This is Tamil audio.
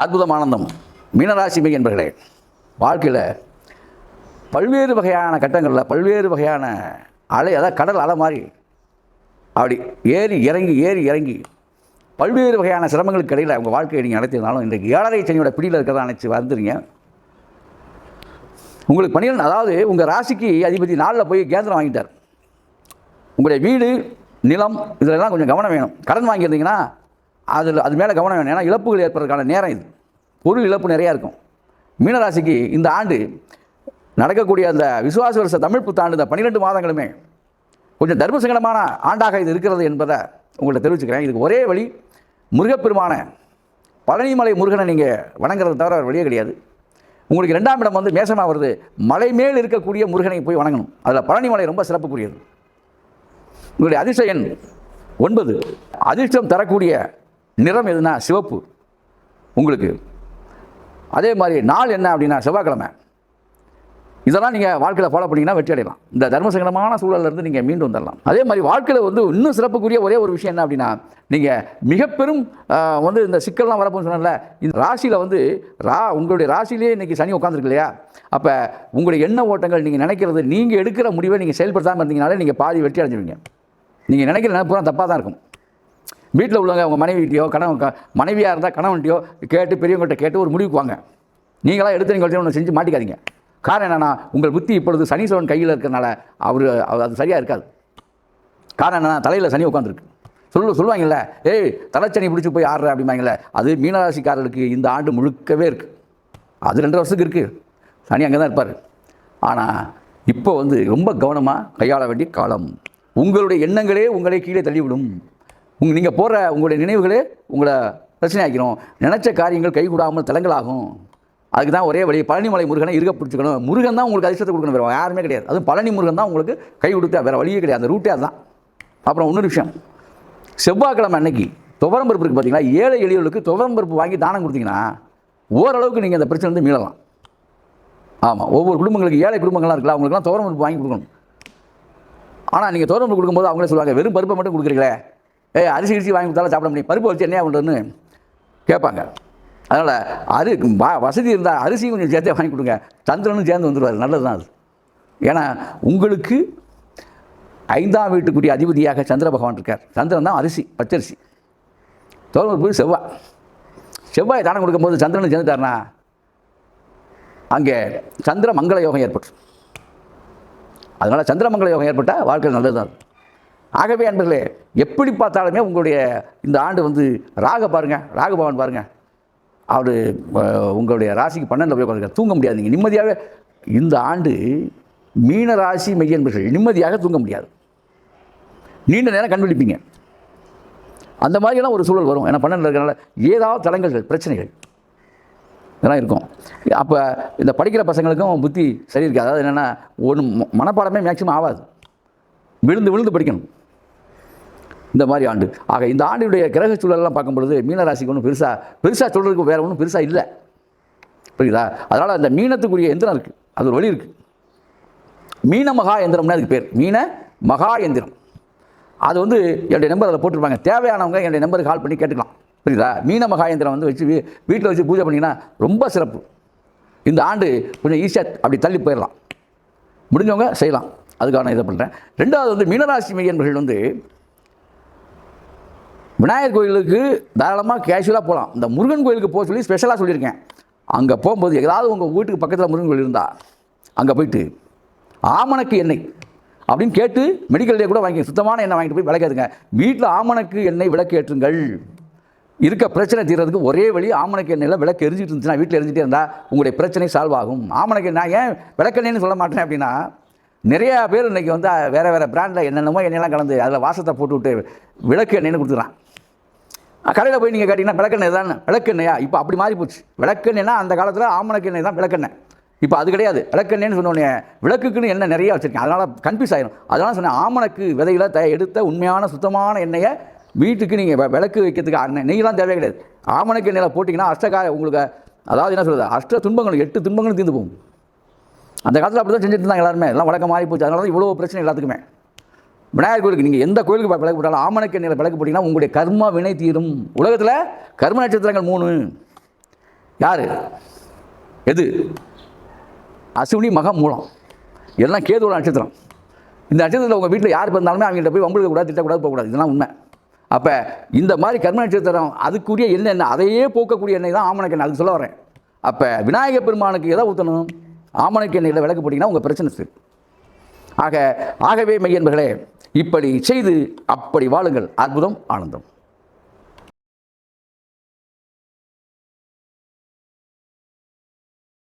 அற்புதம் ஆனந்தம். மீனராசி என்பர்களே, வாழ்க்கையில் பல்வேறு வகையான கட்டங்களில் பல்வேறு வகையான அலை, அதாவது கடல் அலை மாதிரி அப்படி ஏறி இறங்கி பல்வேறு வகையான சிரமங்களுக்கு இடையில் உங்கள் வாழ்க்கையை நீங்கள் நடத்தியிருந்தாலும் இன்றைக்கு 7.5 சனியோட பிடியில் இருக்கிறதா நினச்சி வந்துடுங்க. உங்களுக்கு 12, அதாவது உங்கள் ராசிக்கு அதிபதி 4ல் போய் கேந்திரம் வாங்கிட்டார். உங்களுடைய வீடு, நிலம் இதிலெல்லாம் கொஞ்சம் கவனம் வேணும். கடன் வாங்கியிருந்தீங்கன்னா அது மேலே கவனம் வேணும். ஏன்னா இழப்புகள் ஏற்படுறதுக்கான நேரம் இது. பொருள் இழப்பு நிறையா இருக்கும். மீனராசிக்கு இந்த ஆண்டு நடக்கக்கூடிய அந்த விசுவாச வருஷ தமிழ் புத்தாண்டு இந்த 12 மாதங்களுமே கொஞ்சம் தர்மசங்கடமான ஆண்டாக இது இருக்கிறது என்பதை உங்கள்கிட்ட தெரிவிச்சுக்கிறேன். இதுக்கு ஒரே வழி, முருகப்பெருமான பழனிமலை முருகனை நீங்கள் வணங்குறத தவிர அவர் வழியே கிடையாது. உங்களுக்கு 2ஆம் இடம் வந்து மேசமாக வருது. மலை மேல் இருக்கக்கூடிய முருகனை போய் வணங்கணும். அதில் பழனிமலை ரொம்ப சிறப்புக்குரியது. உங்களுடைய அதிர்ஷ்ட எண் 9. அதிர்ஷ்டம் தரக்கூடிய நிறம் எதுனா சிவப்பு. உங்களுக்கு அதே மாதிரி நாள் என்ன அப்படின்னா செவ்வாய்க்கிழமை. இதெல்லாம் நீங்கள் வாழ்க்கையில் ஃபாலோ பண்ணிங்கன்னா வெற்றி அடையலாம். இந்த தர்மசங்கடமான சூழலிருந்து நீங்கள் மீண்டு வந்துடலாம். அதே மாதிரி வாழ்க்கையில் வந்து இன்னும் சிறப்புக்குரிய ஒரே ஒரு விஷயம் என்ன அப்படின்னா, நீங்கள் மிக பெரும் வந்து இந்த சிக்கல்லாம் வரப்போன்னு சொன்னல, இந்த ராசியில் வந்து உங்களுடைய ராசியிலே இன்றைக்கி சனி உட்காந்துருக்கு இல்லையா? அப்போ உங்களுடைய எண்ண ஓட்டங்கள், நீங்கள் நினைக்கிறது, நீங்கள் எடுக்கிற முடிவை நீங்கள் செயல்படுத்தாமல் இருந்தீங்கனாலே நீங்கள் பாதி வெற்றி அடைஞ்சிருவீங்க. நீங்கள் நினைக்கிற நினைப்பூரா தப்பாக தான் இருக்கும். வீட்டில் உள்ளவங்க உங்கள் மனைவிட்டையோ மனைவியாக இருந்தால் கணவன்ட்டையோ கேட்டு பெரியவங்கள்ட்ட கேட்டு ஒரு முடிவுக்கு வாங்க. நீங்களாம் எடுத்து நீங்கள் ஒன்று செஞ்சு மாட்டிக்காதீங்க. காரணம் என்னென்னா, உங்கள் புத்தி இப்பொழுது சனீஸ்வரன் கையில் இருக்கிறனால அது சரியாக இருக்காது. காரணம் என்னென்னா, தலையில் சனி உட்காந்துருக்கு. சொல்லுவாங்கல்ல, ஏய் தலைச்சனி பிடிச்சி போய் ஆடுற அப்படிம்பாங்கல்ல, அது மீனராசிக்காரர்களுக்கு இந்த ஆண்டு முழுக்கவே இருக்குது. அது 2 வருஷத்துக்கு இருக்குது. சனி அங்கே தான் இருப்பார். ஆனால் இப்போ வந்து ரொம்ப கவனமாக கையாள வேண்டிய காலம். உங்களுடைய எண்ணங்களே உங்களை கீழே தள்ளிவிடும். நீங்கள் போடுற உங்களுடைய நினைவுகளே உங்களை பிரச்சனை ஆக்கிடும். நினச்ச காரியங்கள் கைகூடாமல் தலங்களாகும். அதுக்கு தான் ஒரே வழி, பழனிமலை முருகனை இருக்க பிடிச்சிக்கணும். முருகன் தான் உங்களுக்கு அதிர்ஷ்டத்தை கொடுக்கணும், வேறு யாருமே கிடையாது. அதுவும் பழனி முருகன் தான் உங்களுக்கு கை கொடுத்தா, வேறு வழியே கிடையாது. அந்த ரூட்டே அதுதான். அப்புறம் இன்னொரு விஷயம், செவ்வாய்க்கிழமை அன்னைக்கு துவரம்பருப்பு இருக்குது பார்த்தீங்களா? ஏழை எளியவர்களுக்கு துவரம்பருப்பு வாங்கி தானம் கொடுத்தீங்கன்னா ஓரளவுக்கு நீங்கள் அந்த பிரச்சனை வந்து மீளலாம். ஆமாம், ஒவ்வொரு குடும்பங்களுக்கு, ஏழை குடும்பங்கள்லாம் இருக்குல்ல, அவங்களுக்குலாம் துவரம்பருப்பு வாங்கி கொடுக்கணும். ஆனால் நீங்கள் துவரம்பருப்பு கொடுக்கும்போது அவங்களே சொல்லுவாங்க, வெறும் பருப்பை மட்டும் கொடுக்குறீங்களே, அரிசி வாங்கி கொடுத்தாலும் சாப்பிட முடியும், பருப்பை வச்சு என்ன பண்ணுறதுன்னு கேட்பாங்க. அதனால் வசதி இருந்தால் அரிசியும் கொஞ்சம் சேர்த்தே வாங்கி கொடுங்க. சந்திரனும் சேர்ந்து வந்துடுவார், நல்லது தான் அது. ஏன்னா உங்களுக்கு 5ஆம் வீட்டுக்குரிய அதிபதியாக சந்திர பகவான் இருக்கார். சந்திரன் தான் அரிசி, பச்சரிசி. தோல்பு செவ்வாய் தானம் கொடுக்கும்போது சந்திரனும் சேர்ந்துட்டார்னா அங்கே சந்திர மங்கள யோகம் ஏற்பட்டு, அதனால் சந்திரமங்கல யோகம் ஏற்பட்டால் வாழ்க்கை நல்லது தான். ஆகவே அன்பர்களே, எப்படி பார்த்தாலுமே உங்களுடைய இந்த ஆண்டு வந்து ராகபவன் பாருங்கள், அவர் உங்களுடைய ராசிக்கு 12 போய் உட்காந்துருக்கார். தூங்க முடியாது. நீங்கள் நிம்மதியாக இந்த ஆண்டு மீன ராசி மெய்யன்பர்கள் நிம்மதியாக தூங்க முடியாது. நீண்ட நேரம் கண்டுபிடிப்பீங்க. அந்த மாதிரியெல்லாம் ஒரு சூழல் வரும். ஏன்னா 12 இருக்கிறனால ஏதாவது தடங்கல்கள், பிரச்சனைகள் இதெல்லாம் இருக்கும். அப்போ இந்த படிக்கிற பசங்களுக்கும் புத்தி சரி இருக்காது. அதாவது என்னென்னா, ஒன்று மனப்பாடமே மேக்சிமம் ஆகாது. விழுந்து படிக்கணும் இந்த மாதிரி ஆண்டு. ஆக இந்த ஆண்டுடைய கிரக சூழலெல்லாம் பார்க்கும்பொழுது மீனராசிக்கு ஒன்றும் பெருசாக சொல்கிறதுக்கு வேறு ஒன்றும் பெருசாக இல்லை. புரியுதா? அதனால் அந்த மீனத்துக்குரிய எந்திரம் இருக்குது, அது ஒரு வழி இருக்குது. மீன மகா எந்திரம்னு அதுக்கு பேர், மீன மகா எந்திரம். அது வந்து என்னுடைய நம்பர் அதில் போட்டிருப்பாங்க. தேவையானவங்க என்னுடைய நம்பருக்கு கால் பண்ணி கேட்டுக்கலாம். புரியுதா? மீன மகா எந்திரம் வந்து வச்சு வீட்டில் வச்சு பூஜை பண்ணிங்கன்னா ரொம்ப சிறப்பு. இந்த ஆண்டு கொஞ்சம் ஈஸியாக அப்படி தள்ளி போயிடலாம். முடிஞ்சவங்க செய்யலாம். அதுக்காக இதை பண்ணுறேன். 2வது வந்து மீனராசி மையன்பர்கள் வந்து விநாயகர் கோயிலுக்கு தாராளமாக கேஷுவலாக போகலாம். இந்த முருகன் கோயிலுக்கு போக சொல்லி ஸ்பெஷலாக சொல்லியிருக்கேன். அங்கே போகும்போது ஏதாவது உங்கள் வீட்டுக்கு பக்கத்தில் முருகன் கோயில் இருந்தால் அங்கே போயிட்டு ஆமணக்கு எண்ணெய் அப்படின்னு கேட்டு மெடிக்கல்லே கூட வாங்கி சுத்தமான எண்ணெய் வாங்கிட்டு போய் விளக்கேற்றுங்க. வீட்டில் ஆமணக்கு எண்ணெய் விளக்கேற்றுங்கள். இருக்க பிரச்சனை தீர்றதுக்கு ஒரே வழி, ஆமணக்கு எண்ணெயில் விளக்கு எரிஞ்சிட்டு இருந்துச்சுன்னா, வீட்டில் எரிஞ்சிட்டே இருந்தால் உங்களுடைய பிரச்சனை சால்வ் ஆகும். ஆமணக்கு நான் ஏன் விளக்கெண்ணெய்னு சொல்ல மாட்டேன் அப்படின்னா, நிறையா பேர் இன்றைக்கி வந்து வேறு பிராண்டில் என்னென்னமோ எண்ணெயெல்லாம் கலந்து அதில் வாசத்தை போட்டு விட்டு விளக்கு எண்ணெய்னு கொடுத்துட்றான். கடையில் போய் நீங்கள் கேட்டிங்கன்னா விளக்கெண்ணெய் தான். விளக்கெண்ணெயா? இப்போ அப்படி மாறி போச்சு. விளக்கெண்ணெய்னா அந்த காலத்தில் ஆமணக்கு எண்ணெய் தான் விளக்கெண்ணெய். இப்போ அது கிடையாது. விளக்கெண்ணெய்னு சொன்னோடனே விளக்குக்குன்னு எண்ணெய் நிறையா வச்சுருக்கேன், அதனால் கன்ஃபியூஸ் ஆகிடும். அதனால் சொன்னேன், ஆமணக்கு விதையில் எடுத்த உண்மையான சுத்தமான எண்ணெயை வீட்டுக்கு நீங்கள் விளக்கு வைக்கிறதுக்கு நெய்யெல்லாம் தேவையே கிடையாது. ஆமணக்கு எண்ணெயில் போட்டிங்கன்னா உங்களுக்கு அதாவது என்ன சொல்கிறது, அஷ்ட துன்பங்கள் 8 துன்பங்களும் தீர்ந்து போகும். அந்த காலத்தில் அப்படி தான் செஞ்சுட்டு இருந்தாங்க எல்லாருமே. எல்லாம் வழக்கம் மாறி போச்சு. அதனால தான் இவ்வளோ பிரச்சனை எல்லாத்துக்குமே. விநாயகர் கோயிலுக்கு நீங்கள் எந்த கோயிலுக்கு விளக்கு போட்டாலும் ஆமணக்கு எண்ணெயில் விளக்கு போட்டிங்கன்னா உங்களுடைய கர்ம வினை தீரும். உலகத்தில் கர்ம நட்சத்திரங்கள் 3. யார்? எது? அசுவினி மகம் மூலம் எல்லாம் கேதுவோட நட்சத்திரம். இந்த நட்சத்திரத்தில் உங்கள் வீட்டில் யார் பிறந்தாலுமே அவங்கள்ட்ட போய் வம்பளுக்க கூடாது, திட்டக்கூடாது, போகக்கூடாது. இதெல்லாம் உண்மை. அப்போ இந்த மாதிரி கர்ம நட்சத்திரம் அதுக்குரிய எண்ணெய், அதையே போக்கக்கூடிய எண்ணெய் தான் ஆமணக்கு எண்ணெய். அதுக்கு சொல்ல வரேன். அப்போ விநாயகர் பெருமானுக்கு எதை ஊற்றணும்? ஆமணக்கு எண்ணெயில் விளக்கு போட்டிங்கன்னா உங்கள் பிரச்சனை சரி. ஆகவே மெய்யன்பர்களே, இப்படி செய்து அப்படி வாழுங்கள். அற்புதம், ஆனந்தம்.